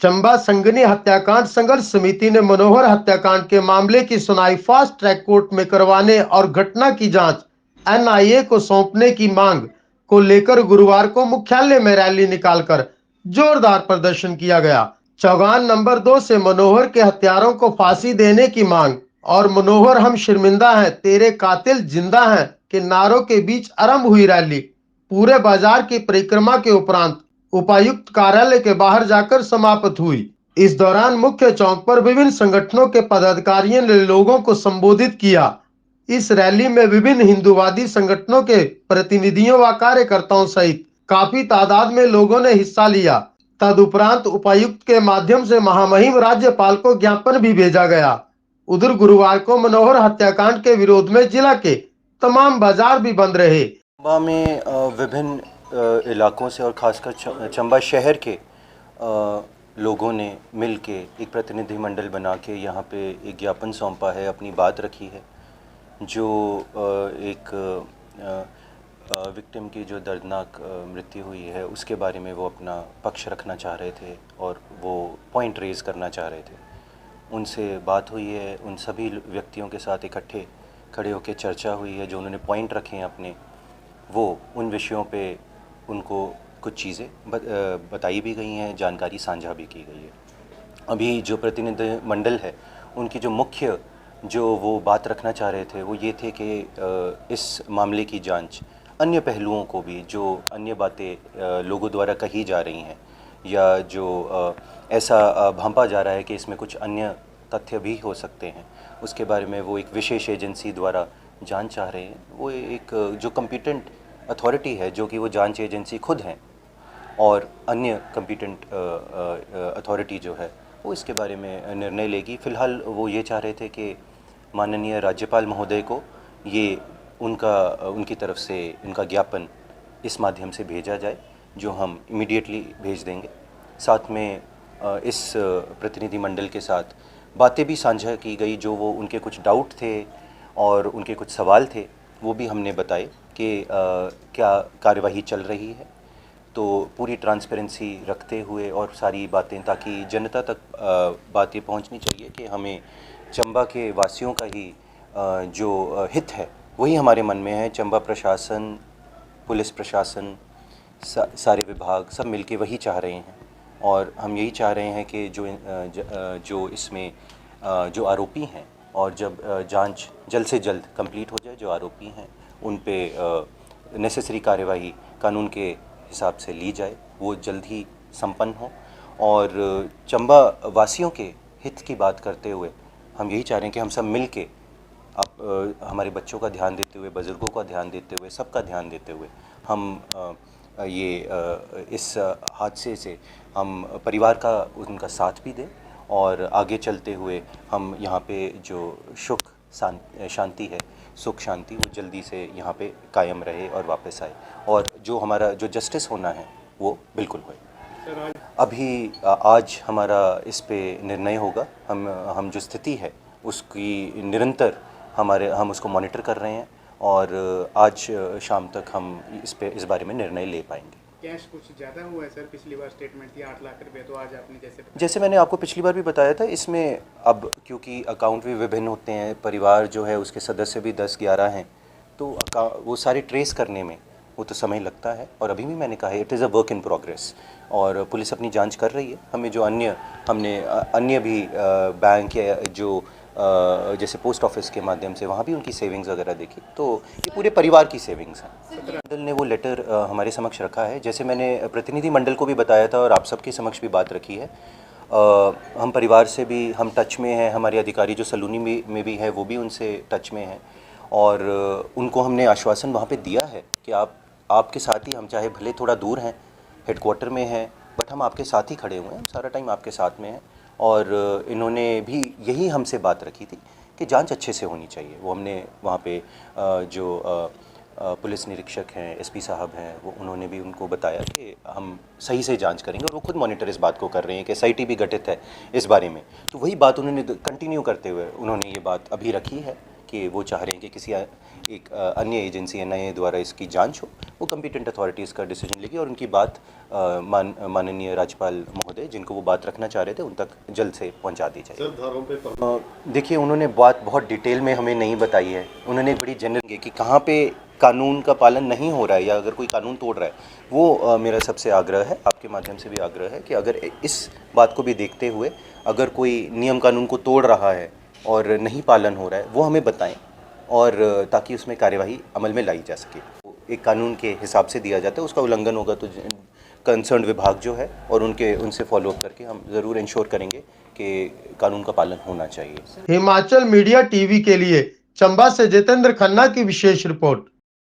चंबा संगनी हत्याकांड संघर्ष समिति ने मनोहर हत्याकांड के मामले की सुनवाई फास्ट ट्रैक कोर्ट में करवाने और घटना की जांच एनआईए को सौंपने की मांग को लेकर गुरुवार को मुख्यालय में रैली निकालकर जोरदार प्रदर्शन किया गया। चौगान नंबर 2 से मनोहर के हत्यारों को फांसी देने की मांग और मनोहर हम शर्मिंदा हैं, तेरे कातिल जिंदा हैं के नारों के बीच आरंभ हुई रैली पूरे बाजार की परिक्रमा के उपरांत उपायुक्त कार्यालय के बाहर जाकर समाप्त हुई। इस दौरान मुख्य चौक पर विभिन्न संगठनों के पदाधिकारियों ने लोगों को संबोधित किया। इस रैली में विभिन्न हिंदूवादी संगठनों के प्रतिनिधियों व कार्यकर्ताओं सहित काफी तादाद में लोगों ने हिस्सा लिया। तदुपरांत उपायुक्त के माध्यम से महामहिम राज्यपाल को ज्ञापन भी भेजा गया। उधर गुरुवार को मनोहर हत्याकांड के विरोध में जिला के तमाम बाजार भी बंद रहे। चंबा में विभिन्न इलाकों से और खासकर चंबा शहर के लोगों ने मिल के एक प्रतिनिधिमंडल बना के यहाँ पे एक ज्ञापन सौंपा है, अपनी बात रखी है। जो एक विक्टिम की जो दर्दनाक मृत्यु हुई है उसके बारे में वो अपना पक्ष रखना चाह रहे थे और वो पॉइंट रेज़ करना चाह रहे थे। उनसे बात हुई है, उन सभी व्यक्तियों के साथ इकट्ठे खड़े होकर चर्चा हुई है। जो उन्होंने पॉइंट रखे हैं अपने, वो उन विषयों पे उनको कुछ चीज़ें बताई भी गई हैं, जानकारी साझा भी की गई है। अभी जो प्रतिनिधिमंडल है उनकी जो मुख्य जो वो बात रखना चाह रहे थे वो ये थे कि इस मामले की जांच अन्य पहलुओं को भी, जो अन्य बातें लोगों द्वारा कही जा रही हैं या जो ऐसा भांपा जा रहा है कि इसमें कुछ अन्य तथ्य भी हो सकते हैं, उसके बारे में वो एक विशेष एजेंसी द्वारा जांच चाह रहे हैं। वो एक जो कम्पिटेंट अथॉरिटी है, जो कि वो जांच एजेंसी खुद हैं, और अन्य कम्पिटेंट अथॉरिटी जो है वो इसके बारे में निर्णय लेगी। फ़िलहाल वो ये चाह रहे थे कि माननीय राज्यपाल महोदय को ये उनकी तरफ से उनका ज्ञापन इस माध्यम से भेजा जाए, जो हम इमीडिएटली भेज देंगे। साथ में इस प्रतिनिधिमंडल के साथ बातें भी साझा की गई, जो वो उनके कुछ डाउट थे और उनके कुछ सवाल थे, वो भी हमने बताए कि क्या कार्यवाही चल रही है। तो पूरी ट्रांसपेरेंसी रखते हुए और सारी बातें, ताकि जनता तक बातें पहुंचनी चाहिए कि हमें चंबा के वासियों का ही जो हित है वही हमारे मन में है। चंबा प्रशासन, पुलिस प्रशासन, सारे विभाग सब मिलके वही चाह रहे हैं, और हम यही चाह रहे हैं कि जो इसमें जो आरोपी हैं, और जब जांच जल्द से जल्द कंप्लीट हो जाए, जो आरोपी हैं उन पे नेसेसरी कार्यवाही कानून के हिसाब से ली जाए, वो जल्द ही संपन्न हो। और चंबा वासियों के हित की बात करते हुए हम यही चाह रहे हैं कि हम सब मिल के हमारे बच्चों का ध्यान देते हुए, बुज़ुर्गों का ध्यान देते हुए, सबका ध्यान देते हुए हम इस हादसे से हम परिवार का उनका साथ भी दें, और आगे चलते हुए हम यहाँ पे जो शांति है, सुख शांति, वो जल्दी से यहाँ पे कायम रहे और वापस आए, और जो हमारा जो जस्टिस होना है वो बिल्कुल होए। अभी आज हमारा इस पे निर्णय होगा। हम जो स्थिति है उसकी निरंतर हम उसको मॉनिटर कर रहे हैं, और आज शाम तक हम इस बारे में निर्णय ले पाएंगे। कैश कुछ ज़्यादा हुआ है सर? पिछली बार स्टेटमेंट थी 8 लाख रुपए, तो आज आपने जैसे मैंने आपको पिछली बार भी बताया था, इसमें अब क्योंकि अकाउंट भी विभिन्न होते हैं, परिवार जो है उसके सदस्य भी 10-11 हैं, तो वो सारे ट्रेस करने में वो तो समय लगता है। और अभी भी मैंने कहा है, it is a work in progress, और पुलिस अपनी जांच कर रही है। हमें जो हमने अन्य भी बैंक या जो जैसे पोस्ट ऑफिस के माध्यम से वहाँ भी उनकी सेविंग्स वगैरह देखी, तो ये पूरे परिवार की सेविंग्स हैं। मंडल ने वो लेटर हमारे समक्ष रखा है, जैसे मैंने प्रतिनिधि मंडल को भी बताया था और आप सबके समक्ष भी बात रखी है। हम परिवार से भी हम टच में हैं, हमारे अधिकारी जो सलूनी में भी है वो भी उनसे टच में हैं, और उनको हमने आश्वासन वहाँ पे दिया है कि आपके साथ ही हम, चाहे भले थोड़ा दूर हैं, हेडक्वार्टर में हैं, बट हम आपके साथ ही खड़े हुए हैं, हम सारा टाइम आपके साथ में हैं। और इन्होंने भी यही हमसे बात रखी थी कि जांच अच्छे से होनी चाहिए। वो हमने वहाँ पे जो पुलिस निरीक्षक हैं, एसपी साहब हैं, वो उन्होंने भी उनको बताया कि हम सही से जांच करेंगे, और वो खुद मॉनिटर इस बात को कर रहे हैं कि एसआईटी भी गठित है इस बारे में। तो वही बात उन्होंने कंटिन्यू करते हुए उन्होंने ये बात अभी रखी है कि वो चाह रहे हैं कि किसी एक अन्य एजेंसी NIA द्वारा इसकी जांच हो, वो कम्पिटेंट अथॉरिटीज़ का डिसीजन लेगी और उनकी बात माननीय राज्यपाल महोदय जिनको वो बात रखना चाह रहे थे उन तक जल्द से पहुंचा दी जाए। देखिए, उन्होंने बात बहुत डिटेल में हमें नहीं बताई है। उन्होंने बड़ी जनरल कि कहाँ पे कानून का पालन नहीं हो रहा है या अगर कोई कानून तोड़ रहा है, वो मेरा सबसे आग्रह है, आपके माध्यम से भी आग्रह है कि अगर इस बात को भी देखते हुए अगर कोई नियम कानून को तोड़ रहा है और नहीं पालन हो रहा है, वो हमें बताएं और ताकि उसमें कार्यवाही अमल में लाई जा सके। एक कानून के हिसाब से दिया जाता है, उसका उल्लंघन होगा तो कंसर्न विभाग जो है और उनसे फॉलोअप करके हम ज़रूर इंश्योर करेंगे कि कानून का पालन होना चाहिए। हिमाचल मीडिया टीवी के लिए चंबा से जितेंद्र खन्ना की विशेष रिपोर्ट।